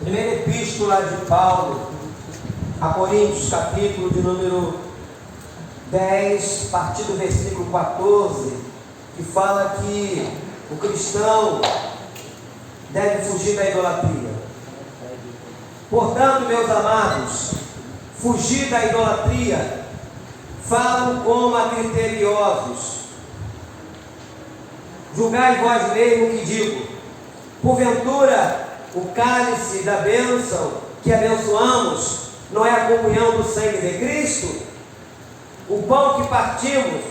Primeira epístola de Paulo a Coríntios, capítulo de número 10, a partir do versículo 14, que fala que o cristão deve fugir da idolatria. Portanto, meus amados, fugir da idolatria, falam como a criteriosos. Julgai vós mesmo o que digo. Porventura, o cálice da bênção que abençoamos não é a comunhão do sangue de Cristo? O pão que partimos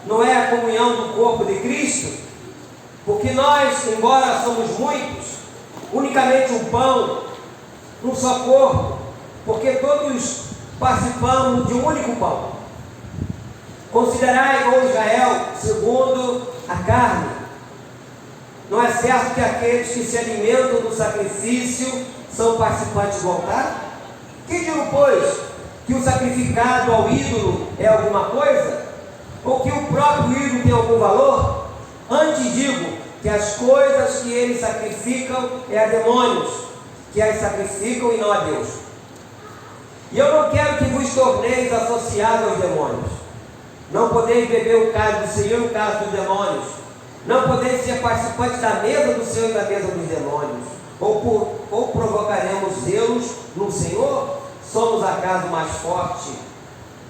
não é a comunhão do corpo de Cristo? Porque nós, embora somos muitos, unicamente um pão, um só corpo, porque todos participamos de um único pão. Considerai, ó Israel, segundo a carne. Não é certo que aqueles que se alimentam do sacrifício são participantes do altar? Que digo, pois, que o sacrificado ao ídolo é alguma coisa? Ou que o próprio ídolo tem algum valor? Antes digo que as coisas que eles sacrificam é a demônios, que as sacrificam e não a Deus. E eu não quero que vos torneis associados aos demônios. Não podeis beber o cálice do Senhor e o cálice dos demônios. Não podeis ser participantes da mesa do Senhor e da mesa dos demônios. Ou provocaremos zelos no Senhor? Somos acaso mais forte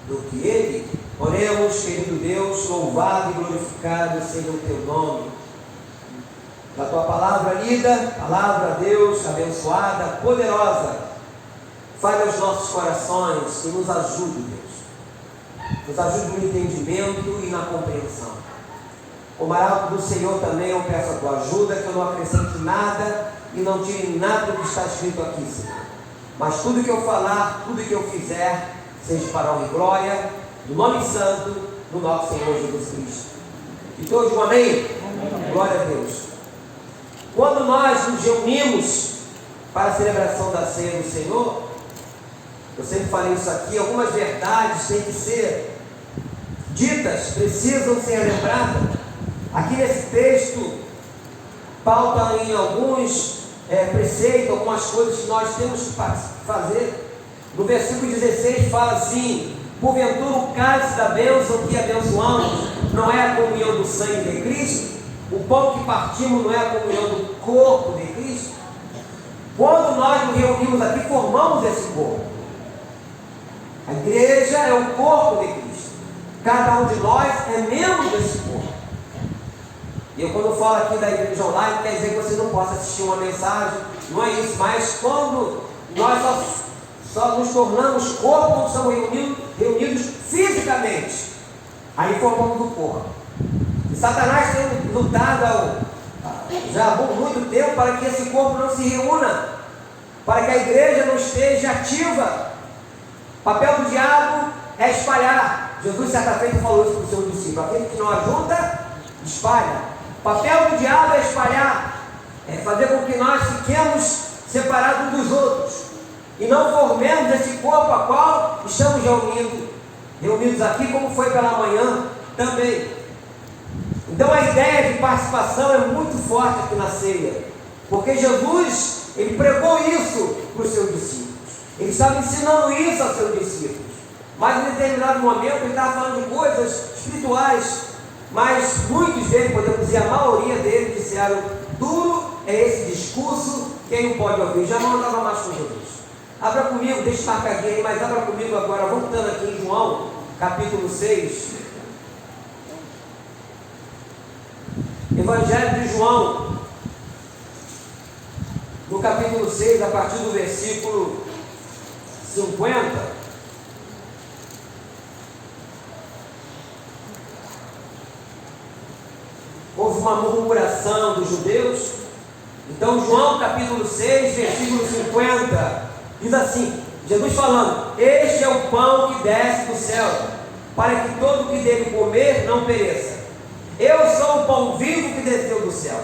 do que Ele? Oremos, querido Deus, louvado e glorificado seja o Teu nome. Da Tua palavra lida, palavra, Deus, abençoada, poderosa, fale aos nossos corações e nos ajude, Deus. Nos ajude no entendimento e na compreensão. Como arauto do Senhor também eu peço a Tua ajuda, que eu não acrescente nada e não tire nada do que está escrito aqui, Senhor. Mas tudo que eu falar, tudo que eu fizer, seja para a honra e glória do nome santo do nosso Senhor Jesus Cristo. E todos um amém? Amém. Glória a Deus. Quando nós nos reunimos para a celebração da ceia do Senhor, eu sempre falei isso aqui, algumas verdades têm que ser ditas, precisam ser lembradas. Aqui nesse texto, pauta em alguns preceitos, algumas coisas que nós temos que fazer. No versículo 16 fala assim: porventura o cálice da bênção que abençoamos não é a comunhão do sangue de Cristo? O pão que partimos não é a comunhão do corpo de Cristo? Quando nós nos reunimos aqui, formamos esse corpo. A igreja é o corpo de Cristo. Cada um de nós é membro desse corpo. E eu, quando falo aqui da igreja online, quer dizer que você não possa assistir uma mensagem, não é isso, mas quando nós só nos tornamos corpo, quando estamos reunidos fisicamente, aí formamos o corpo. E Satanás tem lutado já há muito tempo para que esse corpo não se reúna, para que a igreja não esteja ativa. O papel do diabo é espalhar. Jesus certa feita falou isso para o seu discípulo: aquele que não ajunta, espalha. O papel do diabo é espalhar, é fazer com que nós fiquemos separados uns dos outros e não formemos esse corpo a qual estamos reunidos aqui, como foi pela manhã também. Então a ideia de participação é muito forte aqui na ceia, porque Jesus, ele pregou isso para os seus discípulos, ele estava ensinando isso aos seus discípulos, mas em determinado momento ele estava falando de coisas espirituais. Mas muitos deles, podemos dizer, a maioria deles disseram: duro é esse discurso, quem não pode ouvir? Já não andava mais com Jesus. Abra comigo, deixa eu marcar aqui aí, mas abra comigo agora, voltando aqui em João, capítulo 6. Evangelho de João, no capítulo 6, a partir do versículo 50. Houve uma murmuração dos judeus. Então João capítulo 6, versículo 50, diz assim, Jesus falando: este é o pão que desce do céu, para que todo o que dele comer não pereça. Eu sou o pão vivo que desceu do céu.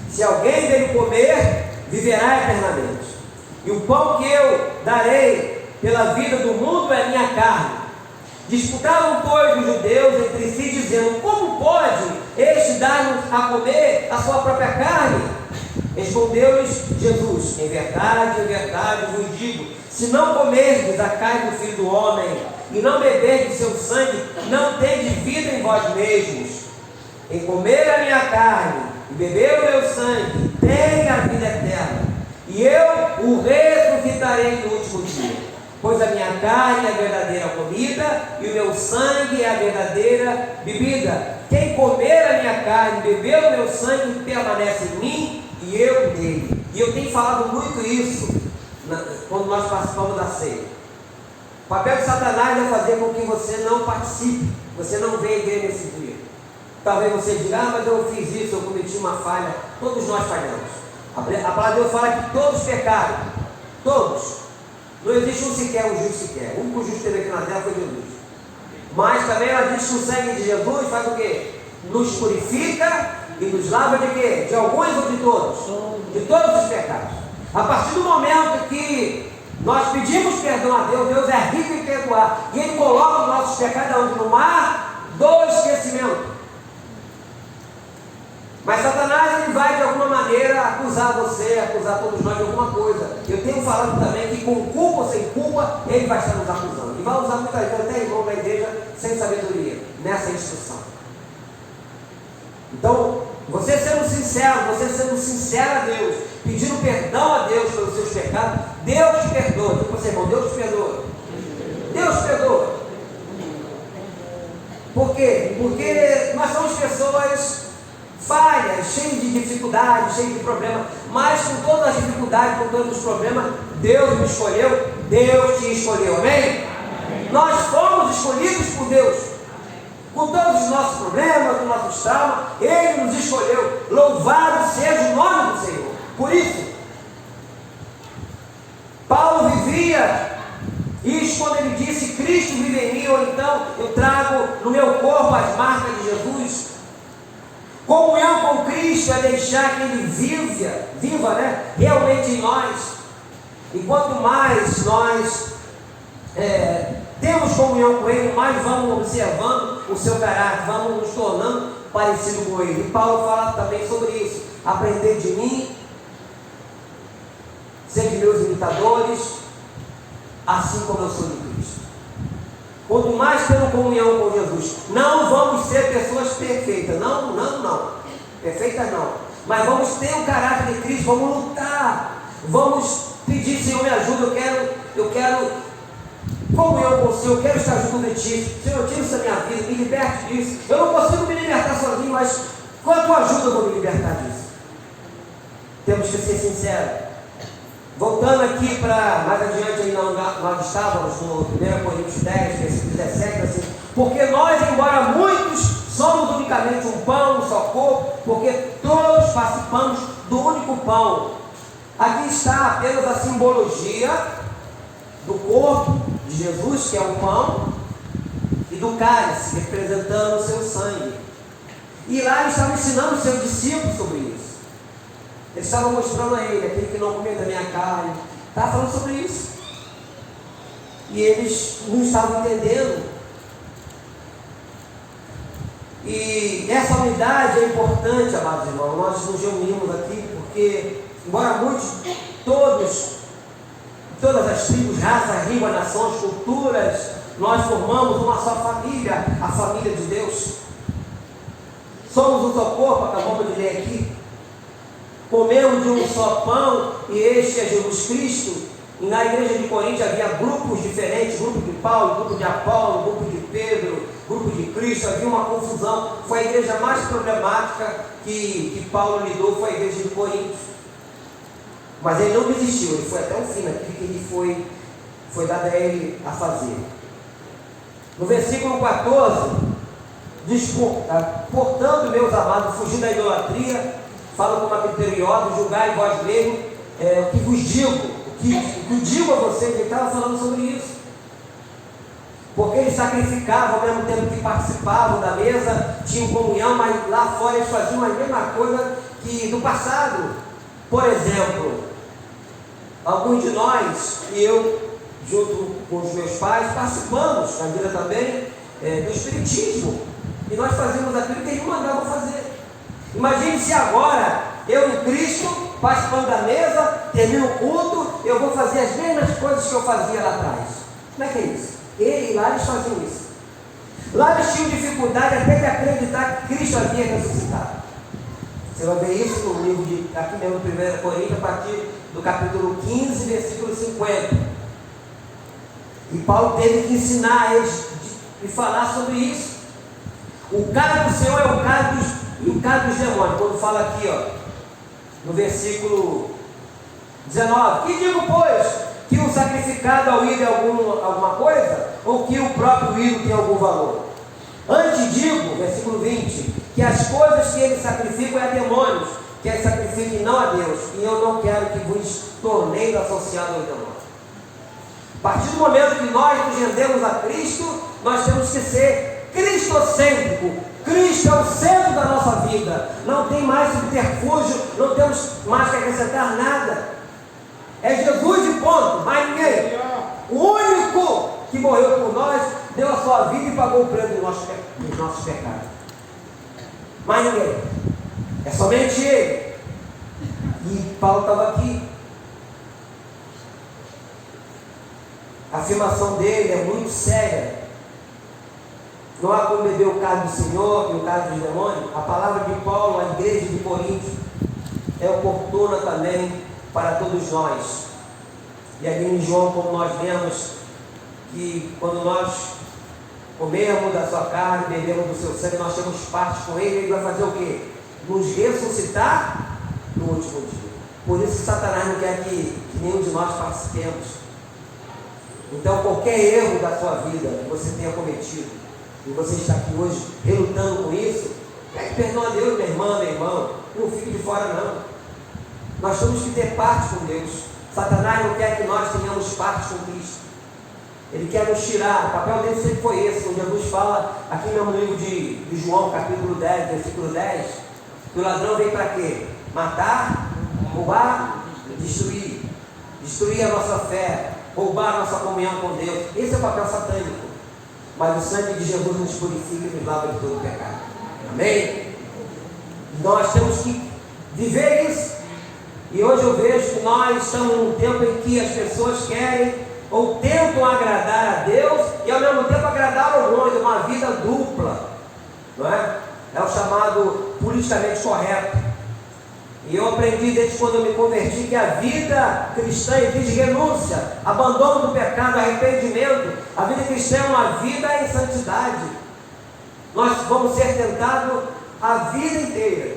Se alguém dele comer, viverá eternamente. E o pão que eu darei pela vida do mundo é a minha carne. Disputavam, pois, os judeus entre si, dizendo: como pode este dar-nos a comer a sua própria carne? Respondeu-lhes Jesus: em verdade vos digo, se não comerdes a carne do Filho do Homem e não beberdes seu sangue, não tendes vida em vós mesmos. Em comer a minha carne e beber o meu sangue, tem a vida eterna, e eu o ressuscitarei no último dia. Pois a minha carne é a verdadeira comida e o meu sangue é a verdadeira bebida. Quem comer a minha carne e beber o meu sangue permanece em mim e eu nele. E eu tenho falado muito isso quando nós participamos da ceia. O papel de Satanás é fazer com que você não participe, você não venha à igreja nesse dia. Talvez você diga: mas eu fiz isso, eu cometi uma falha. Todos nós falhamos. A palavra de Deus fala que todos pecaram. Todos. Não existe um sequer, um justo sequer. O único justo que teve aqui na terra foi Jesus. Mas também ela diz que o sangue de Jesus faz o quê? Nos purifica e nos lava de quê? De alguns ou de todos? De todos os pecados. A partir do momento que nós pedimos perdão a Deus, Deus é rico em perdoar. E Ele coloca os nossos pecados onde? No mar do esquecimento. Mas Satanás, ele vai de alguma maneira acusar você, acusar todos nós de alguma coisa. Eu tenho falado também que com culpa ou sem culpa, ele vai estar nos acusando. E vai usar muitas vezes até irmão da igreja sem sabedoria, nessa instrução. Então, você sendo sincero a Deus, pedindo perdão a Deus pelos seus pecados, Deus te perdoa. Diga para você, irmão, Deus te perdoa. Deus te perdoa. Por quê? Porque nós somos pessoas falhas, cheias de dificuldades, cheias de problemas, mas com todas as dificuldades, com todos os problemas, Deus me escolheu, Deus te escolheu, amém? Amém. Nós fomos escolhidos por Deus, com todos os nossos problemas, com nossos traumas, Ele nos escolheu. Louvado seja o nome do Senhor. Por isso, Paulo vivia isso quando ele disse: Cristo vive em mim, ou então eu trago no meu corpo as marcas de Jesus. Comunhão com Cristo é deixar que Ele viva, realmente em nós. E quanto mais nós temos comunhão com Ele, mais vamos observando o seu caráter, vamos nos tornando parecido com Ele. E Paulo fala também sobre isso: aprender de mim, ser de meus imitadores, assim como eu sou de Cristo. Quanto mais temos comunhão com Jesus, não vamos ser pessoas perfeitas, não, perfeitas não, mas vamos ter o caráter de Cristo, vamos lutar, vamos pedir: Senhor, me ajuda, eu quero comunhão com o Senhor, eu quero estar junto de Ti, Senhor, tira isso da minha vida, me liberte disso. Eu não consigo me libertar sozinho, mas com a Tua ajuda eu vou me libertar disso. Temos que ser sinceros. Voltando aqui para mais adiante, aí nós estávamos no 1 Coríntios 10, versículo 17, assim: porque nós, embora muitos, somos unicamente um pão, um só corpo, porque todos participamos do único pão. Aqui está apenas a simbologia do corpo de Jesus, que é o pão, e do cálice, representando o seu sangue. E lá ele estava ensinando os seus discípulos sobre isso. Ele estava mostrando a ele: aquele que não come da minha carne. Estava falando sobre isso. E eles não estavam entendendo. E essa unidade é importante, amados irmãos. Nós nos reunimos aqui porque, embora muitos, todas as tribos, raças, línguas, nações, culturas, nós formamos uma só família, a família de Deus. Somos um só corpo, acabamos de ler aqui. Comemos de um só pão, e este é Jesus Cristo. E na igreja de Corinto havia grupos diferentes: grupo de Paulo, grupo de Apolo, grupo de Pedro, grupo de Cristo. Havia uma confusão. Foi a igreja mais problemática que Paulo lidou, foi a igreja de Corinto. Mas ele não desistiu, ele foi até o fim naquilo que ele foi dado a ele a fazer. No versículo 14 diz: portanto, meus amados, fugir da idolatria. Fala como a criteriosa: julgai vós mesmos o que vos digo, o que digo a vocês. Ele estava falando sobre isso, porque eles sacrificavam ao mesmo tempo que participavam da mesa, tinham comunhão, mas lá fora eles faziam a mesma coisa que no passado. Por exemplo, alguns de nós, e eu junto com os meus pais, participamos na vida também do espiritismo, e nós fazíamos aquilo que eles mandavam fazer. Imagine se agora, eu em Cristo, participando da mesa, termina o culto, eu vou fazer as mesmas coisas que eu fazia lá atrás. Como é que é isso? Ele e lá eles faziam isso. Lá eles tinham dificuldade até de acreditar que Cristo havia ressuscitado. Você vai ver isso no livro aqui mesmo, 1 Coríntios, a partir do capítulo 15, versículo 50. E Paulo teve que ensinar eles e falar sobre isso. O caso do Senhor é o caso dos demônios. Quando fala aqui, ó, no versículo 19: que digo, pois, que o sacrificado ao ídolo é alguma coisa, ou que o próprio ídolo tem algum valor? Antes digo, versículo 20, que as coisas que eles sacrificam é a demônios, que eles sacrificam não a Deus, e eu não quero que vos torneis associados aos demônios. A partir do momento que nós nos rendemos a Cristo, nós temos que ser cristocêntrico. Cristo é o centro da nossa vida. Não tem mais subterfúgio, não temos mais que acrescentar nada. É Jesus e ponto, mais ninguém. O único que morreu por nós, deu a sua vida e pagou o preço dos nossos pecados. Mais ninguém. É somente Ele. E Paulo estava aqui. A afirmação dele é muito séria. Não há como beber o cálice do Senhor e o cálice dos demônios. A palavra de Paulo à igreja de Corinto é oportuna também para todos nós. E ali em João, como nós vemos, que quando nós comermos da sua carne, bebemos do seu sangue, nós temos parte com Ele. Ele vai fazer o quê? Nos ressuscitar no último dia. Por isso que Satanás não quer que nenhum de nós participemos. Então qualquer erro da sua vida que você tenha cometido, e você está aqui hoje relutando com isso, pede perdão a Deus, minha irmã, meu irmão. Não fique de fora não. Nós temos que ter parte com Deus. Satanás não quer que nós tenhamos parte com Cristo. Ele quer nos tirar. O papel dele sempre foi esse. Quando Jesus fala aqui mesmo no livro de João, capítulo 10, versículo 10, que o ladrão vem para quê? Matar, roubar, destruir. Destruir a nossa fé, roubar a nossa comunhão com Deus. Esse é o papel satânico. Mas o sangue de Jesus nos purifica e nos lava de todo pecado. Amém? Nós temos que viver isso. E hoje eu vejo que nós estamos num tempo em que as pessoas querem ou tentam agradar a Deus e ao mesmo tempo agradar ao mundo, uma vida dupla, não é? É o chamado politicamente correto. E eu aprendi desde quando eu me converti que a vida cristã exige renúncia, abandono do pecado, arrependimento. A vida cristã é uma vida em santidade. Nós vamos ser tentados a vida inteira.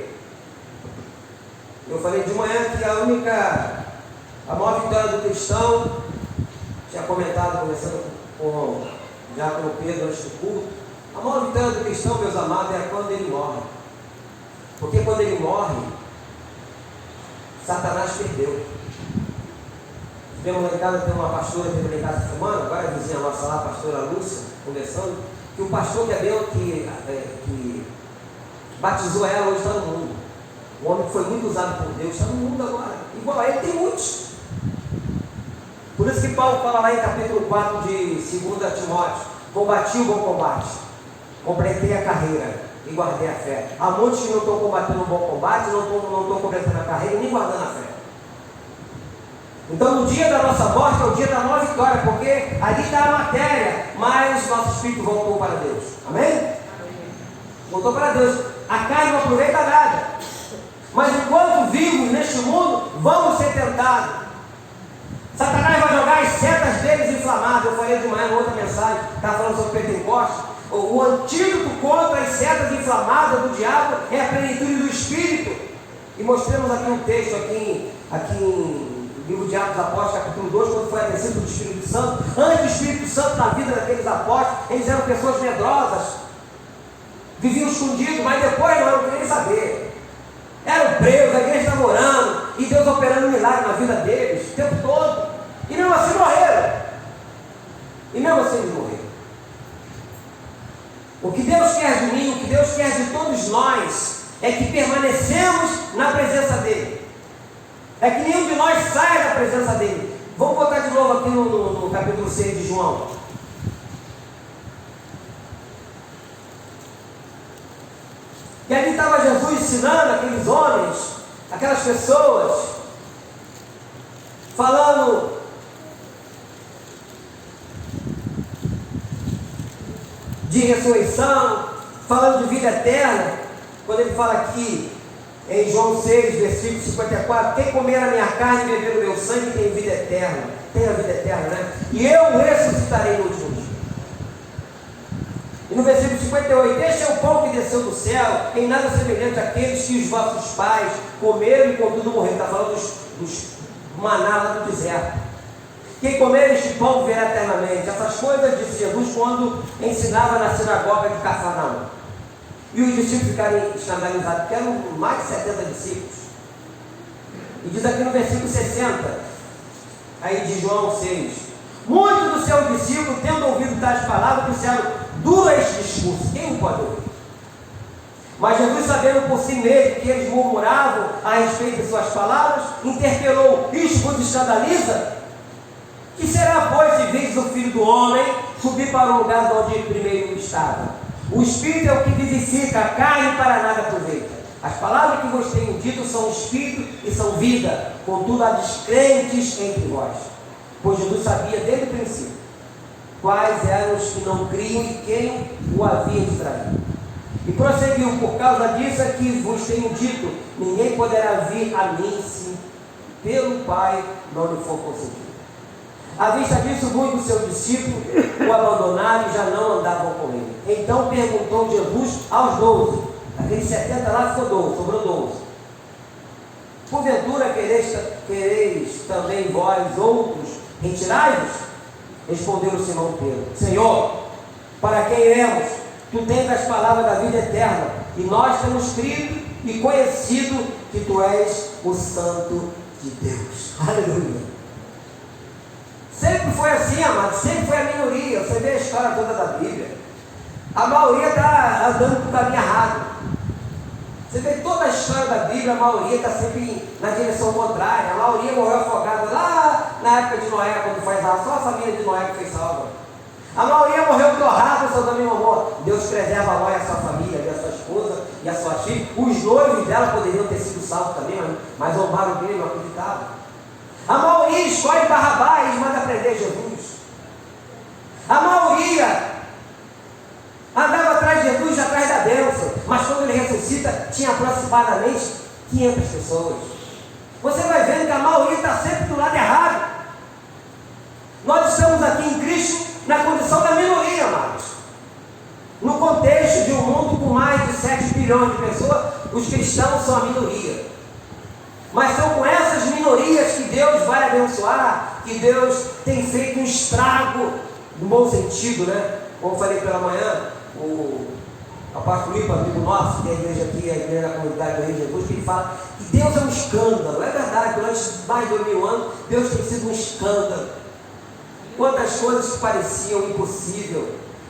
Eu falei de manhã que a maior vitória do cristão, tinha comentado, conversando com o diácono Pedro antes do culto, a maior vitória do cristão, meus amados, é quando ele morre. Porque quando ele morre, Satanás perdeu. Tivemos lá em casa, tem uma pastora que teve lá em casa essa semana, agora a vizinha nossa lá, a pastora Lúcia, conversando, que o pastor que batizou ela hoje está no mundo. O homem que foi muito usado por Deus está no mundo agora. Igual a ele tem muitos. Por isso que Paulo fala lá em capítulo 4 de 2 Timóteo: combati o bom combate, completei a carreira e guardei a fé. Há muitos que não estão combatendo o bom combate, não estão completando a carreira e nem guardando a fé. Então no dia da nossa morte é o dia da nossa vitória, porque ali está a matéria, mas nosso espírito voltou para Deus. Amém? Voltou para Deus. A carne não aproveita nada. Mas enquanto vivos neste mundo, vamos ser tentados. Satanás vai jogar as setas deles inflamadas. Eu falei de manhã em outra mensagem, estava falando sobre Pentecostes. O antídoto contra as setas inflamadas do diabo é a plenitude do Espírito. E mostramos aqui um texto, aqui em livro de Atos dos Apóstolos, capítulo 2, quando foi a descida do Espírito Santo. Antes do Espírito Santo na vida daqueles apóstolos, eles eram pessoas medrosas, viviam escondidos, mas depois não queriam saber. Eram presos, a igreja estava orando, e Deus operando um milagre na vida deles o tempo todo. E mesmo assim morreram. E mesmo assim eles morreram. O que Deus quer de mim, o que Deus quer de todos nós, é que permanecemos na presença dEle. É que nenhum de nós saia da presença dEle. Vamos botar de novo aqui no capítulo 6 de João. E ali estava Jesus ensinando aqueles homens aquelas pessoas falando de ressurreição, falando de vida eterna, quando ele fala aqui em João 6, versículo 54, quem comer a minha carne e beber o meu sangue tem vida eterna, tem a vida eterna, né? E eu ressuscitarei no último dia. E no versículo 58, este é o pão que desceu do céu, em nada semelhante àqueles que os vossos pais comeram e contudo morreram. Está falando dos maná lá do deserto. Quem comer este pão viverá eternamente. Essas coisas disse Jesus quando ensinava na sinagoga de Cafarnaum. E os discípulos ficaram escandalizados, porque eram mais de 70 discípulos. E diz aqui no versículo 60, aí de João 6, muitos dos seus discípulos, tendo ouvido tais palavras, disseram, duro é este discurso, quem o pode ouvir? Mas Jesus, sabendo por si mesmo que eles murmuravam a respeito de suas palavras, interpelou, isto vos escandaliza? Que será, pois, se veis o Filho do Homem subir para o lugar de onde primeiro estava? O Espírito é o que vivifica, a carne para nada aproveita. As palavras que vos tenho dito são Espírito e são vida, contudo há descrentes entre vós. Pois Jesus sabia desde o princípio quais eram os que não criam e quem o havia de trair. E prosseguiu, por causa disso é que vos tenho dito, ninguém poderá vir a mim se pelo Pai não lhe for concedido. À vista disso, muitos dos seus discípulos o abandonaram e já não andavam com ele. Então perguntou Jesus aos 12, aqueles 70 lá ficou 12, sobrou 12. Porventura quereis também vós outros retirai-vos? Respondeu Simão Pedro, Senhor, para quem iremos? Tu tens as palavras da vida eterna, e nós temos crido e conhecido que tu és o Santo de Deus. Aleluia. Sempre foi assim, amado, sempre foi a minoria. Você vê a história toda da Bíblia, a maioria está andando por caminho errado. Você vê toda a história da Bíblia, a maioria está sempre na direção contrária. A maioria morreu afogada lá na época de Noé, quando foi salvo. Só a família de Noé que foi salva. A maioria morreu torrada, Sodoma e Gomorra. Deus preserva Noé e a sua família, e a sua esposa e a sua filha. Os noivos dela poderiam ter sido salvos também, mas zombaram dele, não acreditavam. A maioria escolhe Barrabás e manda prender Jesus. A maioria andava atrás de Jesus, atrás da bênção, mas quando ele ressuscita, tinha aproximadamente 500 pessoas. Você vai vendo que a maioria está sempre do lado errado. Nós estamos aqui em Cristo na condição da minoria, amados. No contexto de um mundo com mais de 7 bilhões de pessoas, os cristãos são a minoria. Mas são com essas minorias que Deus vai abençoar, que Deus tem feito um estrago, no bom sentido, né? Como eu falei pela manhã, o apóstolo Lipa, amigo nosso, que é a igreja aqui, a igreja da comunidade do Rei Jesus, que ele fala que Deus é um escândalo. É verdade, durante mais de 2000 anos, Deus tem sido um escândalo. Quantas coisas que pareciam impossíveis.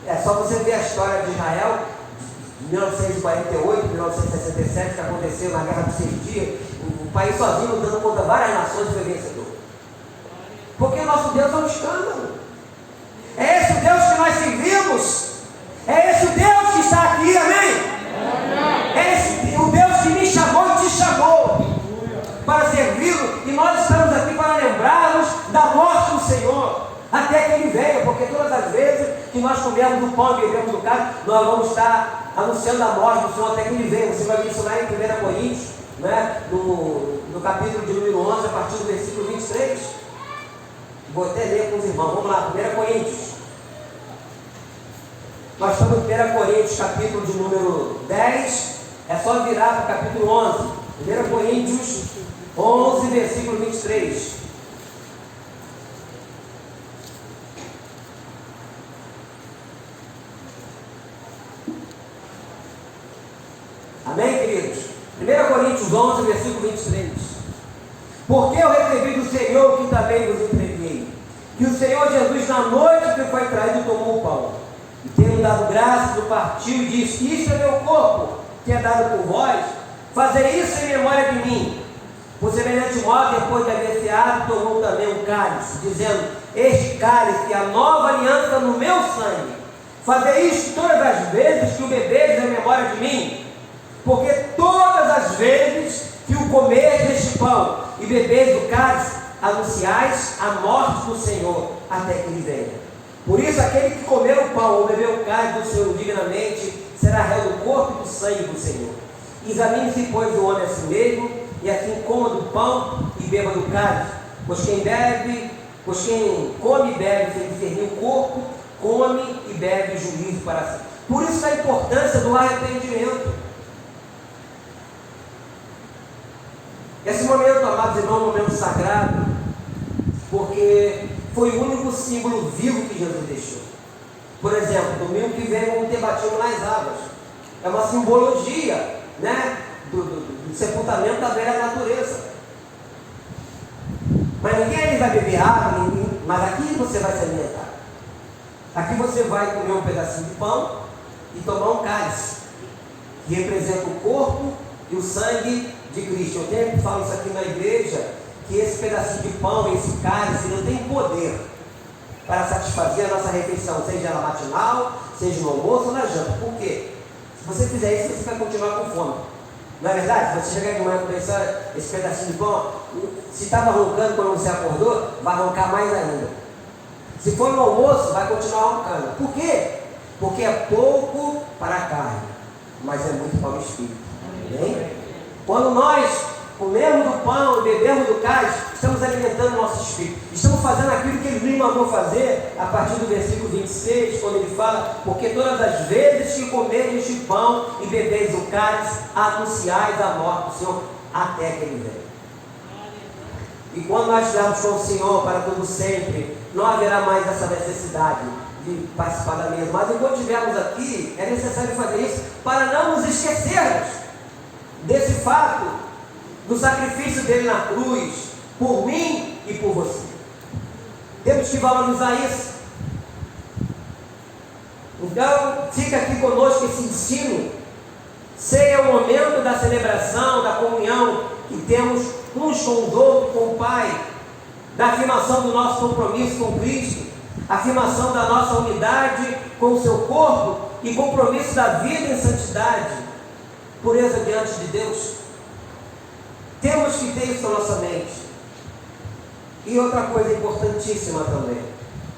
É só você ver a história de Israel, de 1948, 1967, que aconteceu na Guerra dos 6 Dias, o país sozinho lutando contra várias nações foi vencedor. Porque o nosso Deus é um escândalo. É esse o Deus que nós servimos. É esse o Deus que está aqui, amém? É esse o Deus que me chamou e te chamou para servi-lo. E nós estamos aqui para lembrarmos da morte do Senhor até que Ele venha, porque todas as vezes que nós comemos do pão e bebemos do cálice, nós vamos estar anunciando a morte do Senhor até que Ele venha. Você vai ver isso lá em 1 Coríntios, né? no capítulo de número 11, a partir do versículo 23. Vou até ler com os irmãos. Vamos lá, 1 Coríntios. Nós estamos em 1 Coríntios, capítulo de número 10. É só virar para o capítulo 11. 1 Coríntios 11, versículo 23. Amém, queridos? 1 Coríntios 11, versículo 23. Porque eu recebi do Senhor que também vos entreguei, que o Senhor Jesus, na noite que foi traído, tomou o pão, e tendo dado graças, o partiu e disse: isto é meu corpo, que é dado por vós, fazer isso em memória de mim. Por semelhante modo, depois de haver ceado, tomou também um cálice, dizendo: este cálice é a nova aliança no meu sangue. Fazer isto todas as vezes que o bebedes em memória de mim. Porque todas as vezes que o comer deste pão e bebeis do cálice, anunciais a morte do Senhor, até que Ele venha. Por isso, aquele que comer o pão ou beber o cálice do Senhor dignamente, será réu do corpo e do sangue do Senhor. Examine-se, pois, o homem a si mesmo, e assim coma do pão e beba do cálice. Pois quem come e bebe sem discernir o corpo, come e bebe juízo para si. Por isso a importância do arrependimento. Esse momento, amados irmãos, é um momento sagrado, porque foi o único símbolo vivo que Jesus deixou. Por exemplo, domingo que vem vamos ter batismo nas águas. É uma simbologia, né, do sepultamento da velha natureza. Mas ninguém ali vai beber água, mas aqui você vai se alimentar. Aqui você vai comer um pedacinho de pão e tomar um cálice, que representa o corpo e o sangue de Cristo. Eu sempre falo isso aqui na igreja, que esse pedacinho de pão, esse cálice, não tem poder para satisfazer a nossa refeição, seja na matinal, seja no almoço ou na janta. Por quê? Se você fizer isso, você vai continuar com fome. Não é verdade? Se você chegar de manhã e começar esse pedacinho de pão, se estava roncando quando você acordou, vai roncar mais ainda. Se for no almoço, vai continuar roncando. Por quê? Porque é pouco para a carne, mas é muito para o espírito. Amém? Quando nós comemos do pão e bebemos do cálice, estamos alimentando o nosso espírito. Estamos fazendo aquilo que Ele nos mandou fazer, a partir do versículo 26, quando Ele fala: porque todas as vezes que comerdes este pão e bebeis o cálice, anunciais a morte do Senhor, até que Ele venha. E quando nós estivermos com o Senhor para todo sempre, não haverá mais essa necessidade de participar da mesa. Mas enquanto estivermos aqui, é necessário fazer isso para não nos esquecermos desse fato, do sacrifício dele na cruz, por mim e por você. Temos que valorizar isso. Então, fica aqui conosco esse ensino. Seja o momento da celebração, da comunhão que temos uns com os outros, com o Pai, da afirmação do nosso compromisso com Cristo, afirmação da nossa unidade com o seu corpo e compromisso da vida em santidade, pureza diante de Deus. Temos que ter isso na nossa mente. E outra coisa importantíssima também,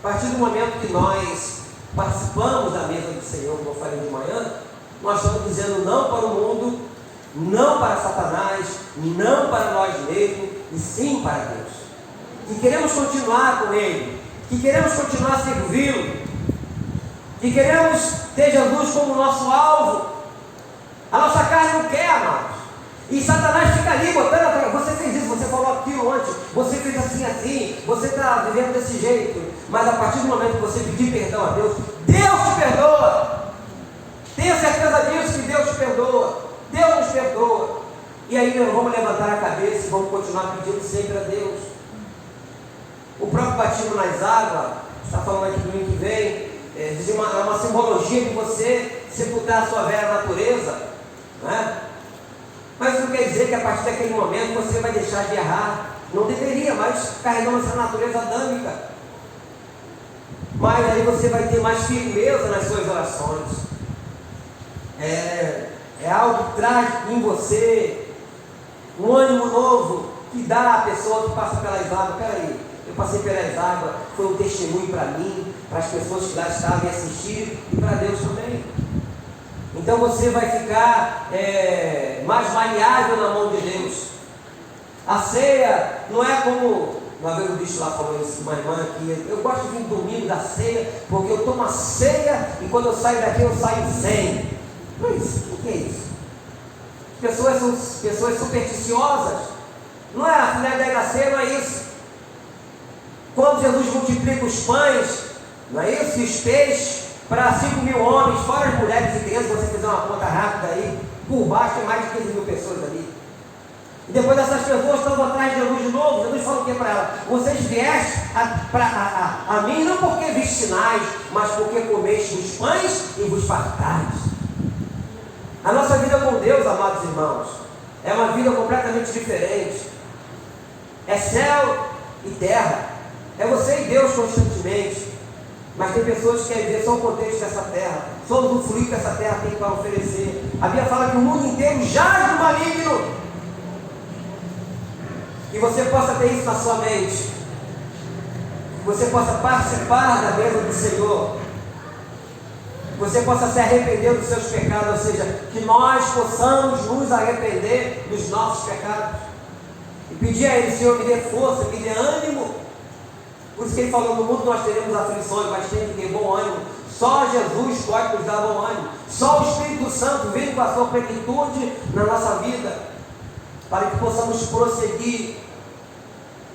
a partir do momento que nós participamos da mesa do Senhor, como eu falei de manhã, nós estamos dizendo não para o mundo, não para Satanás, não para nós mesmos, e sim para Deus. Que queremos continuar com Ele, que queremos continuar servindo, que queremos ter Jesus como nosso alvo. A nossa carne não quer, amados. E Satanás fica ali botando, você fez isso, você falou aquilo antes, você fez assim, você está vivendo desse jeito. Mas a partir do momento que você pedir perdão a Deus, Deus te perdoa. Tenha certeza disso, que Deus te perdoa. Deus nos perdoa. E aí nós vamos levantar a cabeça e vamos continuar pedindo sempre a Deus. O próprio batismo nas águas, está falando aqui do domingo que vem, é uma simbologia de você sepultar a sua velha natureza, né? Mas não quer dizer que a partir daquele momento você vai deixar de errar. Não deveria, mas carregando essa natureza adâmica. Mas aí você vai ter mais firmeza nas suas orações. É algo que traz em você um ânimo novo, que dá à pessoa que passa pelas águas. Peraí, eu passei pelas águas, foi um testemunho para mim, para as pessoas que lá estavam e assistiram, e para Deus também. Então você vai ficar mais maleável na mão de Deus. A ceia não é como uma vez o bicho lá falou isso, uma irmã aqui. Eu gosto de vir domingo da ceia, porque eu tomo a ceia e quando eu saio daqui eu saio sem. Mas o que é isso? Pessoas são pessoas supersticiosas. Não é a finalidade da ceia, não é isso. Quando Jesus multiplica os pães, não é isso? E os peixes para 5.000 homens, fora as mulheres e crianças, se você fizer uma conta rápida aí, por baixo tem mais de 15.000 pessoas ali. E depois essas pessoas estão atrás de Jesus de novo. Jesus fala o que para ela? Vocês viestes a mim não porque viste sinais, mas porque comeste os pães e vos fartaste. A nossa vida com Deus, amados irmãos, é uma vida completamente diferente. É céu e terra. É você e Deus constantemente. Mas tem pessoas que querem viver só o contexto dessa terra, só o fruto que essa terra tem para oferecer. A Bíblia fala que o mundo inteiro jaz do maligno. Que você possa ter isso na sua mente. Que você possa participar da mesa do Senhor. Que você possa se arrepender dos seus pecados. Ou seja, que nós possamos nos arrepender dos nossos pecados. E pedir a Ele: Senhor, me dê força, me dê ânimo. Por isso que Ele falou: no mundo nós teremos aflições, mas tem que ter bom ânimo. Só Jesus pode nos dar bom ânimo. Só o Espírito Santo vem com a sua plenitude na nossa vida, para que possamos prosseguir.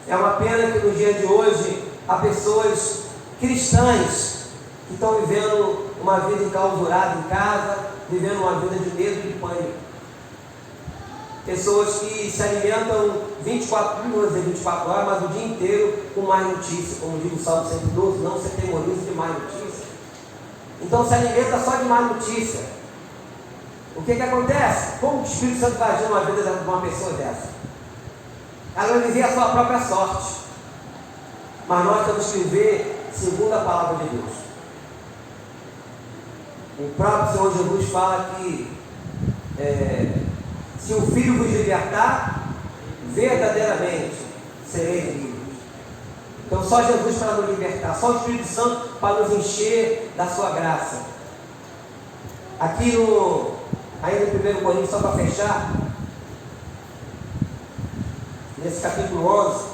É uma pena que no dia de hoje há pessoas cristãs que estão vivendo uma vida enclausurada em casa, vivendo uma vida de medo e de pânico. Pessoas que se alimentam 24 horas, mas o dia inteiro com mais notícia. Como diz o Salmo 112, não se atemorize de mais notícia. Então se alimenta só de má notícia. O que acontece? Como o Espírito Santo vai agir na vida de uma pessoa dessa? Ela vai viver a sua própria sorte. Mas nós temos que viver segundo a palavra de Deus. O próprio Senhor Jesus fala que se o Filho vos libertar, verdadeiramente sereis livres. Então só Jesus para nos libertar, só o Espírito Santo para nos encher da sua graça. Aqui ainda em 1 Coríntios, só para fechar, nesse capítulo 11,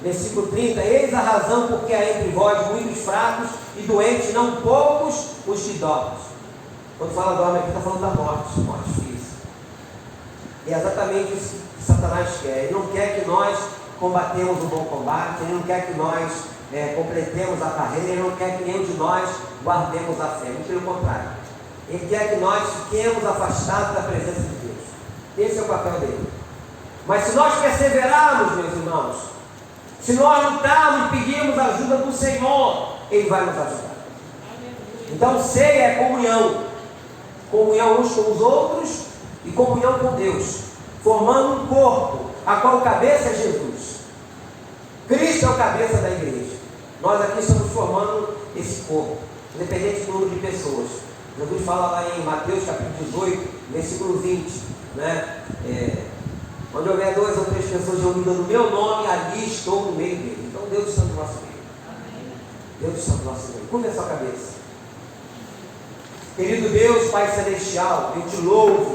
versículo 30: eis a razão porque há entre vós muitos fracos e doentes, não poucos os que dormem. Quando fala dorme aqui, está falando da morte física. E é exatamente isso que Satanás quer. Ele não quer que nós combatemos o bom combate, ele não quer que nós completemos a carreira, ele não quer que nenhum de nós guardemos a fé. Muito pelo contrário. Ele quer que nós fiquemos afastados da presença de Deus. Esse é o papel dele. Mas se nós perseverarmos, meus irmãos, se nós lutarmos e pedirmos a ajuda do Senhor, Ele vai nos ajudar. Então ceia é comunhão. Comunhão uns com os outros e comunhão com Deus, formando um corpo, a qual cabeça é Jesus. Cristo é o cabeça da igreja. Nós aqui estamos formando esse corpo, independente do número de pessoas. Jesus fala lá em Mateus capítulo 18, versículo 20, né? Onde houver 2 ou 3 pessoas reunidas no meu nome, ali estou no meio dele. Então Deus está no nosso meio. Deus está no nosso meio. Curva a sua cabeça. Querido Deus, Pai Celestial, eu te louvo